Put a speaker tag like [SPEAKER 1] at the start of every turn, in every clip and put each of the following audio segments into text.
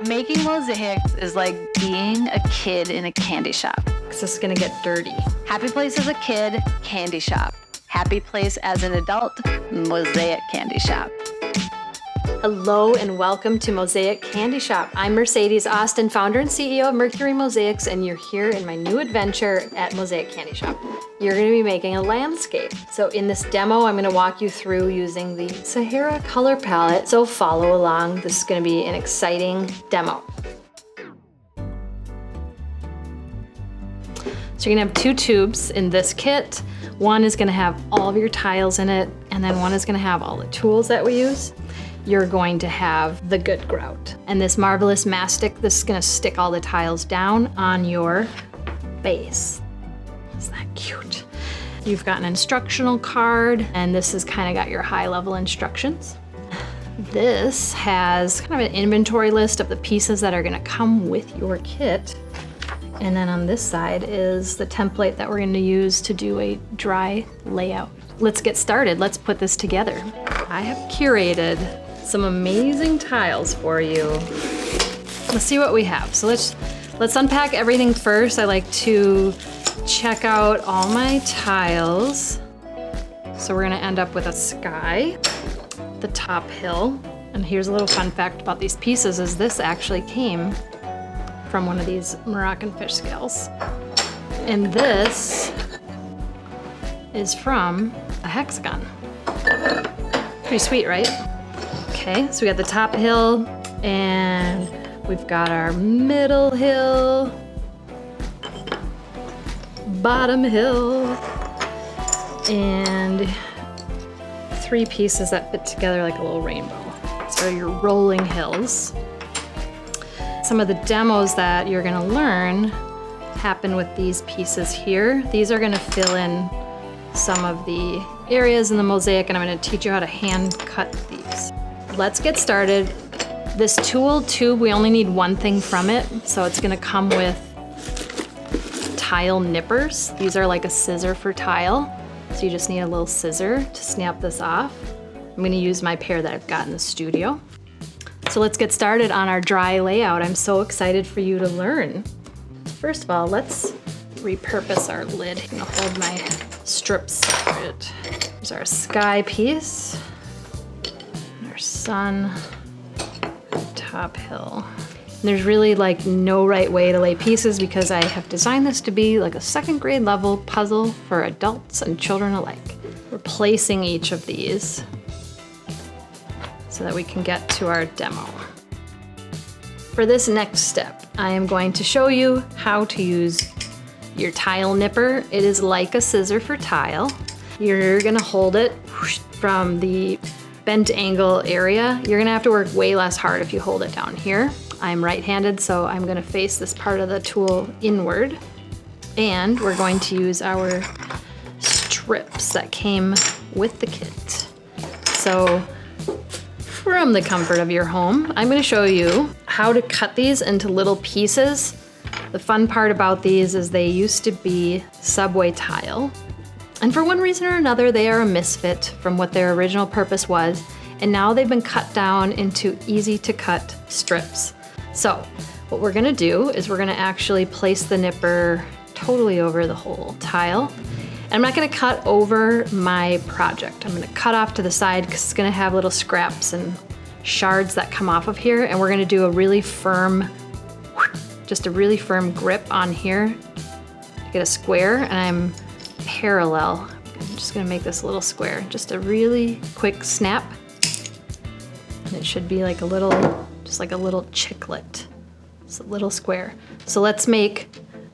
[SPEAKER 1] Making mosaics is like being a kid in a candy shop.
[SPEAKER 2] Because this is gonna get dirty.
[SPEAKER 1] Happy place as a kid, candy shop. Happy place as an adult, mosaic candy shop.
[SPEAKER 2] Hello and welcome to Mosaic Candy Shop. I'm Mercedes Austin, founder and CEO of Mercury Mosaics, and you're here in my new adventure at Mosaic Candy Shop. You're gonna be making a landscape. So in this demo, I'm gonna walk you through using the Sahara color palette. So follow along. This is gonna be an exciting demo. So you're gonna have two tubes in this kit. One is gonna have all of your tiles in it, and then one is gonna have all the tools that we use. You're going to have the good grout. And this marvelous mastic, this is gonna stick all the tiles down on your base. Isn't that cute? You've got an instructional card, and this has kind of got your high level instructions. This has kind of an inventory list of the pieces that are gonna come with your kit. And then on this side is the template that we're gonna use to do a dry layout. Let's get started, let's put this together. I have curated some amazing tiles for you. Let's see what we have. So let's unpack everything first. I like to check out all my tiles. So we're gonna end up with a sky, the top hill. And here's a little fun fact about these pieces is this actually came from one of these Moroccan fish scales. And this is from a hexagon. Pretty sweet, right? Okay, so we got the top hill, and we've got our middle hill, bottom hill, and three pieces that fit together like a little rainbow. So your rolling hills. Some of the demos that you're gonna learn happen with these pieces here. These are gonna fill in some of the areas in the mosaic, and I'm gonna teach you how to hand cut these. Let's get started. This tool tube, we only need one thing from it, so it's gonna come with tile nippers. These are like a scissor for tile, so you just need a little scissor to snap this off. I'm gonna use my pair that I've got in the studio. So let's get started on our dry layout. I'm so excited for you to learn. First of all, let's repurpose our lid. I'm gonna hold my strips separate. There's our sky piece, our sun, top hill. And there's really like no right way to lay pieces because I have designed this to be like a second grade level puzzle for adults and children alike. We're placing each of these so that we can get to our demo. For this next step, I am going to show you how to use your tile nipper. It is like a scissor for tile. You're gonna hold it from the bent angle area. You're gonna have to work way less hard if you hold it down here. I'm right-handed, so I'm gonna face this part of the tool inward. And we're going to use our strips that came with the kit. So from the comfort of your home, I'm gonna show you how to cut these into little pieces. The fun part about these is they used to be subway tile. And for one reason or another, they are a misfit from what their original purpose was. And now they've been cut down into easy to cut strips. So what we're gonna do is we're gonna actually place the nipper totally over the whole tile. And I'm not gonna cut over my project. I'm gonna cut off to the side because it's gonna have little scraps and shards that come off of here. And we're gonna do a really firm, just a really firm grip on here to get a square, and I'm parallel. I'm just gonna make this a little square. Just a really quick snap. And it should be like a little, just like a little chiclet. It's a little square. So let's make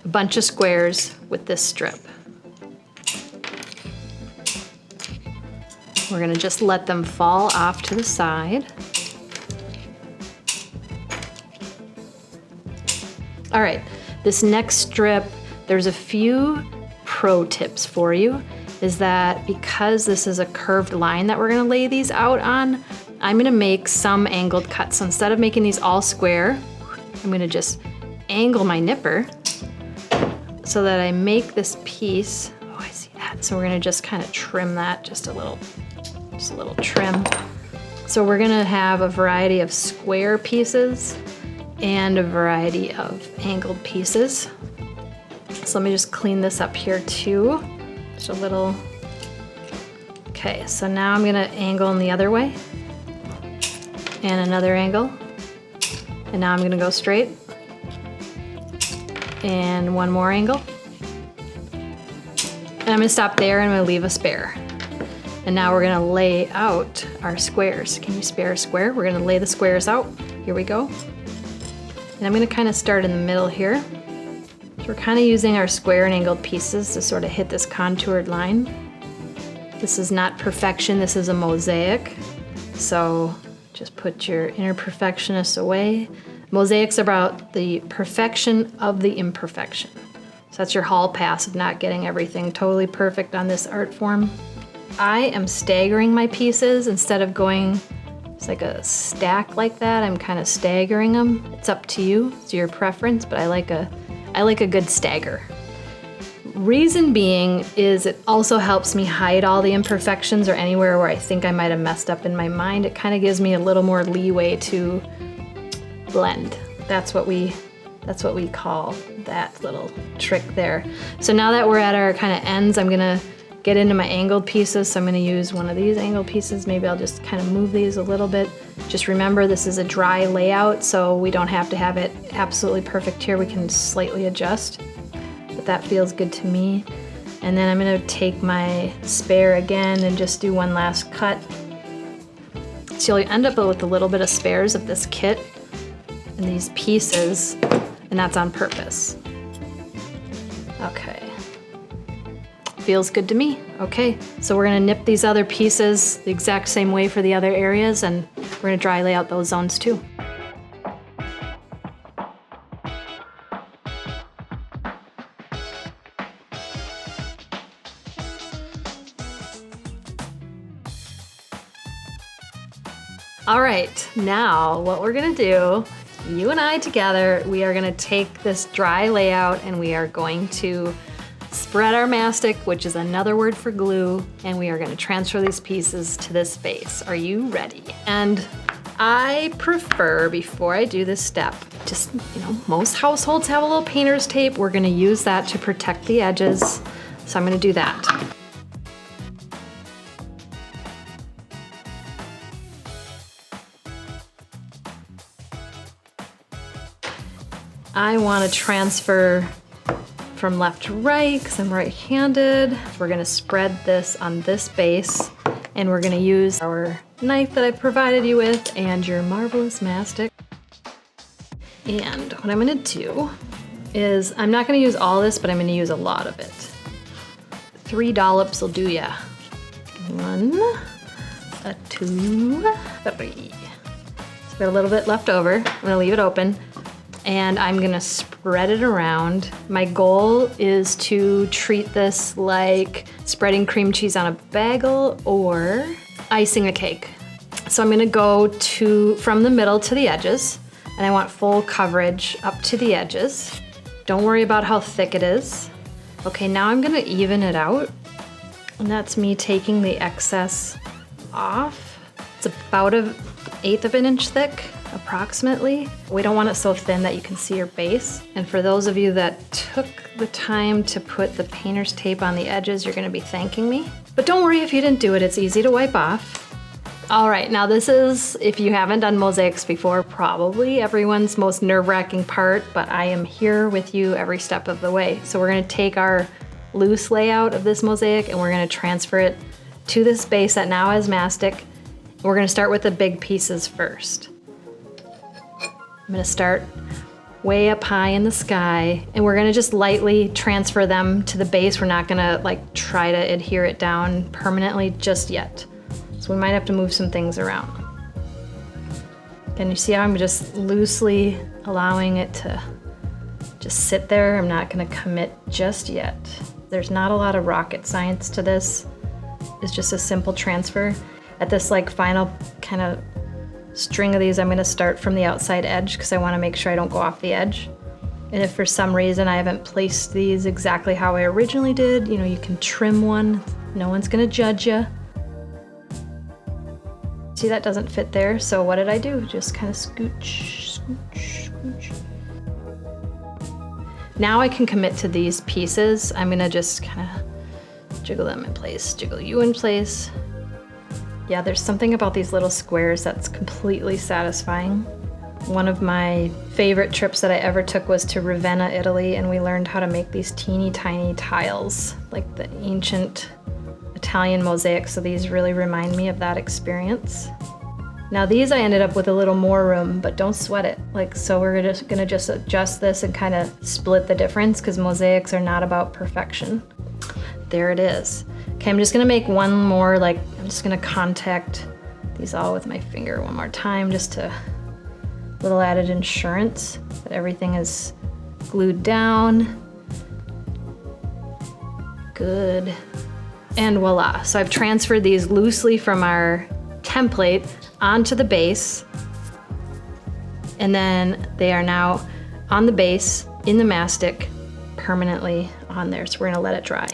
[SPEAKER 2] a bunch of squares with this strip. We're gonna just let them fall off to the side. All right, this next strip, there's a few pro tips for you, is that because this is a curved line that we're gonna lay these out on, I'm gonna make some angled cuts. So instead of making these all square, I'm gonna just angle my nipper so that I make this piece. Oh, I see that. So we're gonna just kind of trim that just a little trim. So we're gonna have a variety of square pieces and a variety of angled pieces. So let me just clean this up here too. Just a little. Okay, so now I'm gonna angle in the other way and another angle. And now I'm gonna go straight and one more angle. And I'm gonna stop there and I'm gonna leave a spare. And now we're gonna lay out our squares. Can you spare a square? We're gonna lay the squares out. Here we go. And I'm gonna kind of start in the middle here. So we're kind of using our square and angled pieces to sort of hit this contoured line. This is not perfection, this is a mosaic. So just put your inner perfectionist away. Mosaics are about the perfection of the imperfection. So that's your hall pass of not getting everything totally perfect on this art form. I am staggering my pieces instead of going it's like a stack like that. I'm kind of staggering them. It's up to you, it's your preference, but I like a good stagger. Reason being is it also helps me hide all the imperfections or anywhere where I think I might have messed up in my mind. It kind of gives me a little more leeway to blend. That's what we call that little trick there. So now that we're at our kind of ends, I'm gonna get into my angled pieces. So I'm gonna use one of these angled pieces. Maybe I'll just kind of move these a little bit. Just remember this is a dry layout, so we don't have to have it absolutely perfect here. We can slightly adjust, but that feels good to me. And then I'm gonna take my spare again and just do one last cut. So you'll end up with a little bit of spares of this kit and these pieces, and that's on purpose. Okay. Feels good to me. Okay, so we're gonna nip these other pieces the exact same way for the other areas, and we're gonna dry lay out those zones too. All right, now what we're gonna do, you and I together, we are gonna take this dry layout and we are going to spread our mastic, which is another word for glue, and we are gonna transfer these pieces to this base. Are you ready? And I prefer, before I do this step, just, most households have a little painter's tape. We're gonna use that to protect the edges. So I'm gonna do that. I wanna transfer from left to right because I'm right-handed. We're gonna spread this on this base and we're gonna use our knife that I provided you with and your marvelous mastic. And what I'm gonna do is, I'm not gonna use all this, but I'm gonna use a lot of it. 3 dollops will do ya. 1, 2, 3. So I've got a little bit left over. I'm gonna leave it open. And I'm gonna spread it around. My goal is to treat this like spreading cream cheese on a bagel or icing a cake. So I'm gonna go from the middle to the edges, and I want full coverage up to the edges. Don't worry about how thick it is. Okay, now I'm gonna even it out, and that's me taking the excess off. It's about 1/8 of an inch thick, approximately. We don't want it so thin that you can see your base. And for those of you that took the time to put the painter's tape on the edges, you're gonna be thanking me. But don't worry if you didn't do it, it's easy to wipe off. All right, now this is, if you haven't done mosaics before, probably everyone's most nerve-wracking part, but I am here with you every step of the way. So we're gonna take our loose layout of this mosaic and we're gonna transfer it to this base that now has mastic. We're gonna start with the big pieces first. I'm gonna start way up high in the sky, and we're gonna just lightly transfer them to the base. We're not gonna try to adhere it down permanently just yet. So we might have to move some things around. Can you see how I'm just loosely allowing it to just sit there? I'm not gonna commit just yet. There's not a lot of rocket science to this. It's just a simple transfer. At this final kind of string of these, I'm gonna start from the outside edge because I wanna make sure I don't go off the edge. And if for some reason I haven't placed these exactly how I originally did, you can trim one. No one's gonna judge you. See, that doesn't fit there, so what did I do? Just kind of scooch, scooch, scooch. Now I can commit to these pieces. I'm gonna just kind of jiggle them in place, jiggle you in place. Yeah, there's something about these little squares that's completely satisfying. One of my favorite trips that I ever took was to Ravenna, Italy, and we learned how to make these teeny tiny tiles, like the ancient Italian mosaics, so these really remind me of that experience. Now these I ended up with a little more room, but don't sweat it. So we're just gonna adjust this and kind of split the difference because mosaics are not about perfection. There it is. Okay, I'm just gonna make one more, I'm just gonna contact these all with my finger one more time, just to little added insurance that everything is glued down. Good. And voila. So I've transferred these loosely from our template onto the base, and then they are now on the base in the mastic permanently on there. So we're gonna let it dry.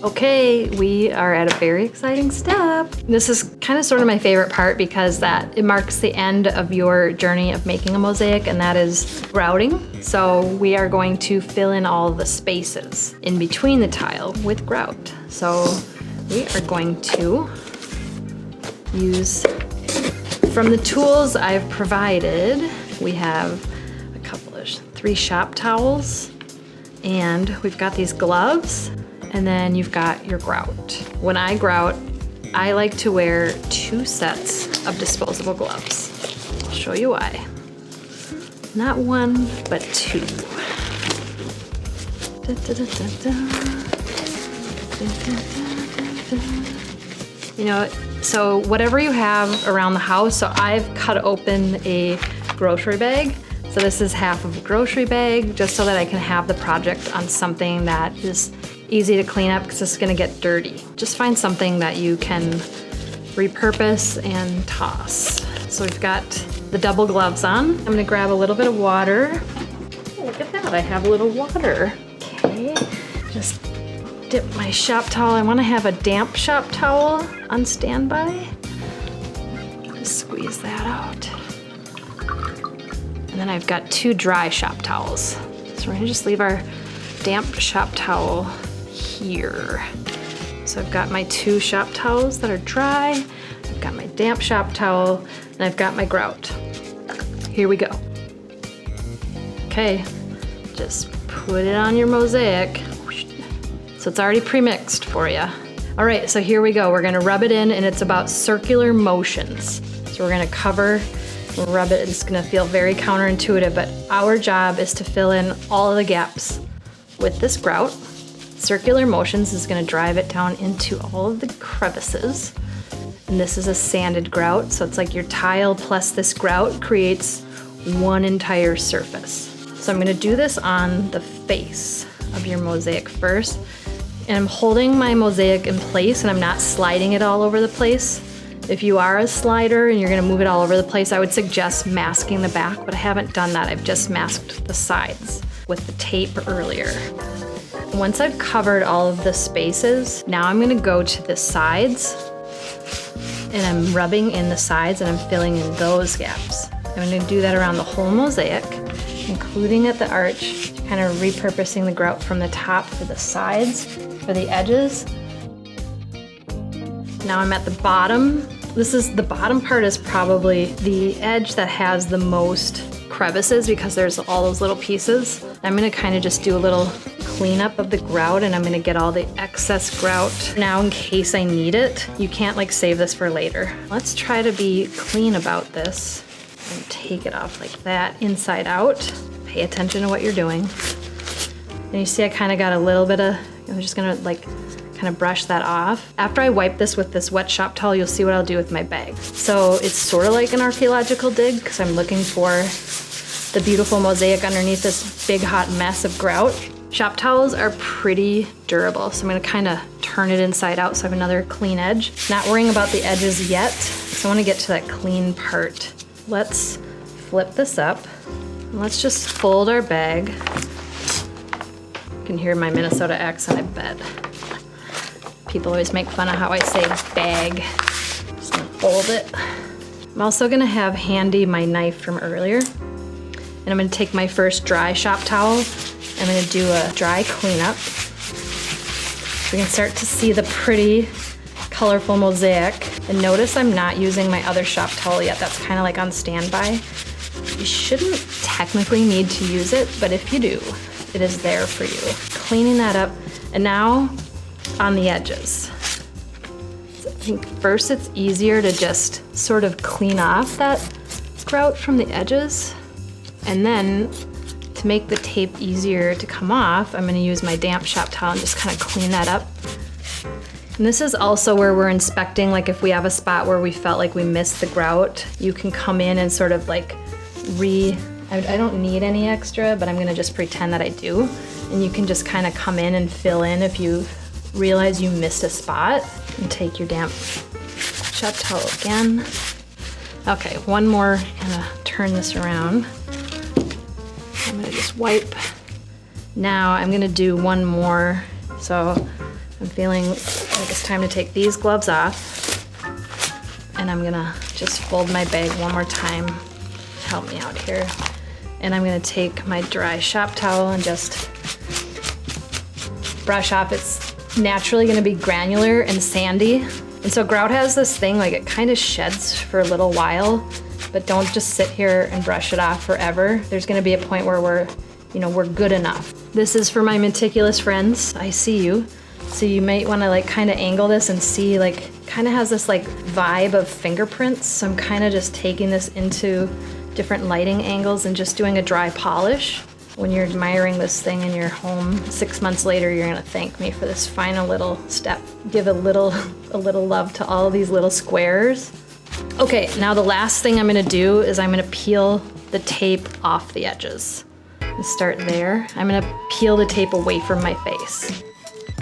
[SPEAKER 2] Okay, we are at a very exciting step. This is kind of sort of my favorite part because it marks the end of your journey of making a mosaic, and that is grouting. So we are going to fill in all the spaces in between the tile with grout. So we are going to use, from the tools I've provided, we have three shop towels, and we've got these gloves, and then you've got your grout. When I grout, I like to wear 2 sets of disposable gloves. I'll show you why. Not 1, but 2. So whatever you have around the house, so I've cut open a grocery bag. So this is half of a grocery bag, just so that I can have the project on something that is easy to clean up because it's gonna get dirty. Just find something that you can repurpose and toss. So we've got the double gloves on. I'm gonna grab a little bit of water. Oh, look at that, I have a little water. Okay, just dip my shop towel. I wanna have a damp shop towel on standby. Just squeeze that out. And then I've got 2 dry shop towels. So we're gonna just leave our damp shop towel here. So I've got my 2 shop towels that are dry, I've got my damp shop towel, and I've got my grout. Here we go. Okay, just put it on your mosaic. So it's already pre-mixed for you. All right, so here we go. We're gonna rub it in, and it's about circular motions. So we're gonna cover, rub it. It's gonna feel very counterintuitive, but our job is to fill in all of the gaps with this grout. Circular motions is gonna drive it down into all of the crevices. And this is a sanded grout, so it's like your tile plus this grout creates one entire surface. So I'm gonna do this on the face of your mosaic first. And I'm holding my mosaic in place, and I'm not sliding it all over the place. If you are a slider and you're gonna move it all over the place, I would suggest masking the back, but I haven't done that. I've just masked the sides with the tape earlier. Once I've covered all of the spaces, now I'm gonna go to the sides, and I'm rubbing in the sides, and I'm filling in those gaps. I'm gonna do that around the whole mosaic, including at the arch, kind of repurposing the grout from the top to the sides for the edges. Now I'm at the bottom. The bottom part is probably the edge that has the most crevices because there's all those little pieces. I'm gonna kind of just do a little cleanup of the grout, and I'm gonna get all the excess grout now in case I need it. You can't save this for later. Let's try to be clean about this and take it off like that, inside out. Pay attention to what you're doing. And you see I kind of got a little bit of, I'm just gonna kind of brush that off. After I wipe this with this wet shop towel, you'll see what I'll do with my bag. So it's sort of like an archaeological dig because I'm looking for the beautiful mosaic underneath this big hot mess of grout. Shop towels are pretty durable, so I'm gonna kind of turn it inside out so I have another clean edge. Not worrying about the edges yet, because I want to get to that clean part. Let's flip this up. And let's just fold our bag. You can hear my Minnesota accent, I bet. People always make fun of how I say bag. Just gonna fold it. I'm also gonna have handy my knife from earlier. And I'm gonna take my first dry shop towel. I'm gonna do a dry cleanup. We can start to see the pretty, colorful mosaic. And notice I'm not using my other shop towel yet. That's kind of like on standby. You shouldn't technically need to use it, but if you do, it is there for you. Cleaning that up. And now on the edges. So I think first it's easier to just sort of clean off that grout from the edges. And then to make the tape easier to come off, I'm gonna use my damp shop towel and just kind of clean that up. And this is also where we're inspecting, like if we have a spot where we felt like we missed the grout, you can come in and sort of like I don't need any extra, but I'm gonna just pretend that I do. And you can just kind of come in and fill in if you realize you missed a spot. And take your damp shop towel again. Okay, one more, I'm gonna turn this around. I'm gonna just wipe. Now I'm gonna do one more. So I'm feeling like it's time to take these gloves off. And I'm gonna just fold my bag one more time. Help me out here. And I'm gonna take my dry shop towel and just brush off. It's naturally gonna be granular and sandy. And so grout has this thing, like it kind of sheds for a little while, but don't just sit here and brush it off forever. There's gonna be a point where we're good enough. This is for my meticulous friends. I see you. So you might wanna like kind of angle this and see, like, kind of has this like vibe of fingerprints. So I'm kind of just taking this into different lighting angles and just doing a dry polish. When you're admiring this thing in your home, 6 months later, you're gonna thank me for this final little step. Give a little love to all these little squares. Okay, now the last thing I'm gonna do is I'm gonna peel the tape off the edges. Let's start there. I'm gonna peel the tape away from my face.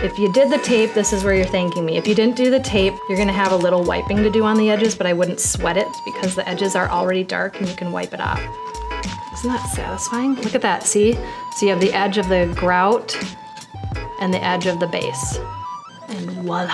[SPEAKER 2] If you did the tape, this is where you're thanking me. If you didn't do the tape, you're gonna have a little wiping to do on the edges, but I wouldn't sweat it because the edges are already dark and you can wipe it off. Isn't that satisfying? Look at that, see? So you have the edge of the grout and the edge of the base. And voila.